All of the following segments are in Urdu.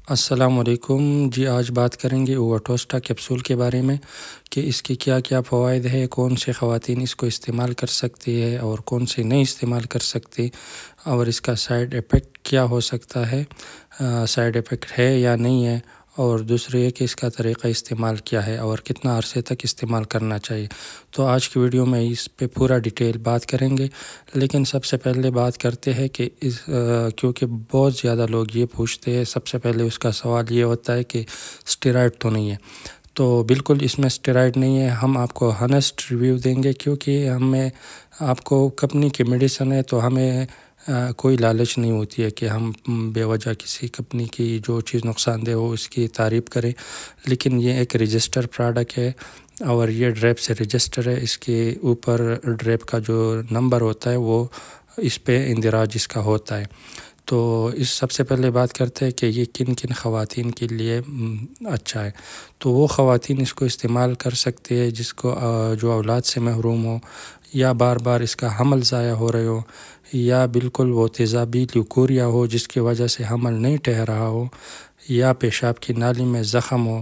السلام علیکم جی، آج بات کریں گے اووٹوسٹا کیپسول کے بارے میں کہ اس کے کیا کیا فوائد ہے، کون سے خواتین اس کو استعمال کر سکتی ہے اور کون سے نہیں استعمال کر سکتی، اور اس کا سائیڈ ایفیکٹ کیا ہو سکتا ہے، سائیڈ ایفیکٹ ہے یا نہیں ہے، اور دوسرے یہ کہ اس کا طریقہ استعمال کیا ہے اور کتنا عرصے تک استعمال کرنا چاہیے۔ تو آج کی ویڈیو میں اس پہ پورا ڈیٹیل بات کریں گے، لیکن سب سے پہلے بات کرتے ہیں کہ کیونکہ بہت زیادہ لوگ یہ پوچھتے ہیں، سب سے پہلے اس کا سوال یہ ہوتا ہے کہ اسٹیرائڈ تو نہیں ہے۔ تو بالکل اس میں اسٹیرائڈ نہیں ہے، ہم آپ کو ہانسٹ ریویو دیں گے، کیونکہ آپ کو کمپنی کی میڈیسن ہے تو ہمیں کوئی لالچ نہیں ہوتی ہے کہ ہم بے وجہ کسی کمپنی کی جو چیز نقصان دہ ہو اس کی تعریف کریں، لیکن یہ ایک رجسٹر پروڈکٹ ہے اور یہ ڈریپ سے رجسٹر ہے، اس کے اوپر ڈریپ کا جو نمبر ہوتا ہے وہ اس پہ اندراج اس کا ہوتا ہے۔ تو اس سب سے پہلے بات کرتے ہیں کہ یہ کن کن خواتین کے لیے اچھا ہے۔ تو وہ خواتین اس کو استعمال کر سکتے ہیں جو اولاد سے محروم ہو، یا بار بار اس کا حمل ضائع ہو رہے ہو، یا بالکل وہ تیزابی لیوکوریا ہو جس کی وجہ سے حمل نہیں ٹھہر رہا ہو، یا پیشاب کی نالی میں زخم ہو،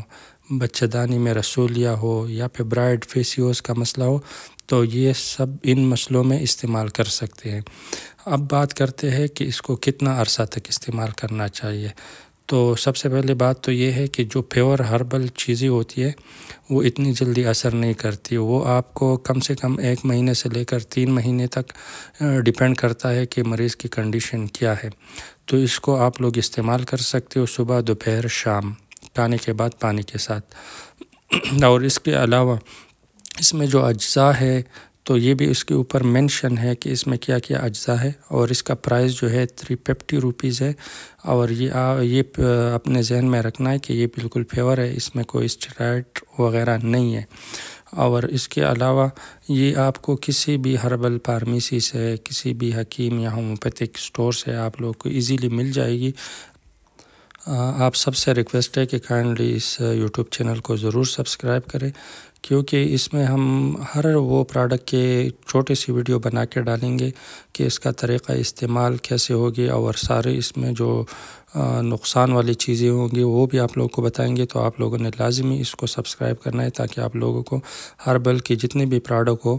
بچہ دانی میں رسولیا ہو، یا فیبرائڈ فیسیوس کا مسئلہ ہو، تو یہ سب ان مسئلوں میں استعمال کر سکتے ہیں۔ اب بات کرتے ہیں کہ اس کو کتنا عرصہ تک استعمال کرنا چاہیے۔ تو سب سے پہلے بات تو یہ ہے کہ جو پیور ہربل چیزیں ہوتی ہے وہ اتنی جلدی اثر نہیں کرتی، وہ آپ کو کم سے کم 1 مہینے سے لے کر 3 مہینے تک ڈیپینڈ کرتا ہے کہ مریض کی کنڈیشن کیا ہے۔ تو اس کو آپ لوگ استعمال کر سکتے ہو صبح، دوپہر، شام، کھانے کے بعد پانی کے ساتھ۔ اور اس کے علاوہ اس میں جو اجزاء ہے تو یہ بھی اس کے اوپر مینشن ہے کہ اس میں کیا کیا اجزاء ہے، اور اس کا پرائس جو ہے 350 روپیز ہے، اور یہ اپنے ذہن میں رکھنا ہے کہ یہ بالکل پیور ہے، اس میں کوئی اسٹیرائڈ وغیرہ نہیں ہے۔ اور اس کے علاوہ یہ آپ کو کسی بھی ہربل فارمیسی سے، کسی بھی حکیم یا ہومیوپیتھک سٹور سے آپ لوگ کو ایزیلی مل جائے گی۔ آپ سب سے ریکویسٹ ہے کہ کائنڈلی اس یوٹیوب چینل کو ضرور سبسکرائب کریں، کیونکہ اس میں ہم ہر وہ پروڈکٹ کے چھوٹی سی ویڈیو بنا کے ڈالیں گے کہ اس کا طریقہ استعمال کیسے ہوگی، اور سارے اس میں جو نقصان والی چیزیں ہوں گی وہ بھی آپ لوگوں کو بتائیں گے۔ تو آپ لوگوں نے لازمی اس کو سبسکرائب کرنا ہے تاکہ آپ لوگوں کو ہربل کی جتنی بھی پروڈکٹ ہو